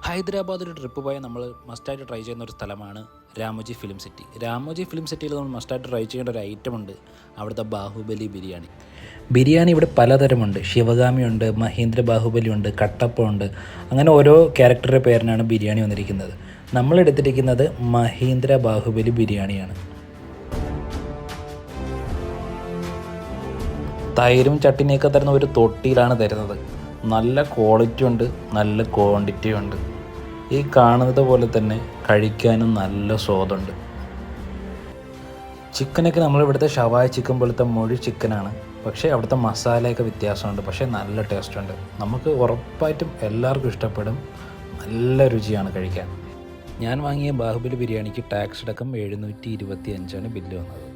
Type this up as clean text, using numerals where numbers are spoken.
ഹൈദരാബാദ് ഒരു ട്രിപ്പ് പോയാൽ നമ്മൾ മസ്റ്റായിട്ട് ട്രൈ ചെയ്യുന്ന ഒരു സ്ഥലമാണ് Ramoji film city. Ramoji film സിറ്റിയിൽ നമ്മൾ മസ്റ്റായിട്ട് ട്രൈ ചെയ്യേണ്ട ഒരു ഐറ്റം ഉണ്ട്, അവിടുത്തെ ബാഹുബലി ബിരിയാണി. ബിരിയാണി ഇവിടെ പലതരമുണ്ട്. ശിവഗാമിയുണ്ട്, മഹീന്ദ്ര ബാഹുബലി ഉണ്ട്, കട്ടപ്പമുണ്ട്. അങ്ങനെ ഓരോ ക്യാരക്ടറുടെ പേരിനാണ് ബിരിയാണി വന്നിരിക്കുന്നത്. നമ്മളെടുത്തിരിക്കുന്നത് മഹീന്ദ്ര ബാഹുബലി ബിരിയാണിയാണ്. തൈരും ചട്ടിനിയൊക്കെ തരുന്ന ഒരു തൊട്ടിയിലാണ് തരുന്നത്. നല്ല ക്വാളിറ്റി ഉണ്ട്, നല്ല ക്വാണ്ടിറ്റി ഉണ്ട്. ഈ കാണുന്നത് പോലെ തന്നെ കഴിക്കാനും നല്ല സ്വാദുണ്ട്. ചിക്കനൊക്കെ നമ്മളിവിടുത്തെ ഷവായ ചിക്കൻ പോലത്തെ മൊഴി ചിക്കനാണ്. പക്ഷേ അവിടുത്തെ മസാലയൊക്കെ വ്യത്യാസമുണ്ട്. പക്ഷേ നല്ല ടേസ്റ്റുണ്ട്. നമുക്ക് ഉറപ്പായിട്ടും എല്ലാവർക്കും ഇഷ്ടപ്പെടും. നല്ല രുചിയാണ് കഴിക്കാൻ. ഞാൻ വാങ്ങിയ ബാഹുബലി ബിരിയാണിക്ക് ടാക്സ് അടക്കം 725 ബില്ല് വന്നത്.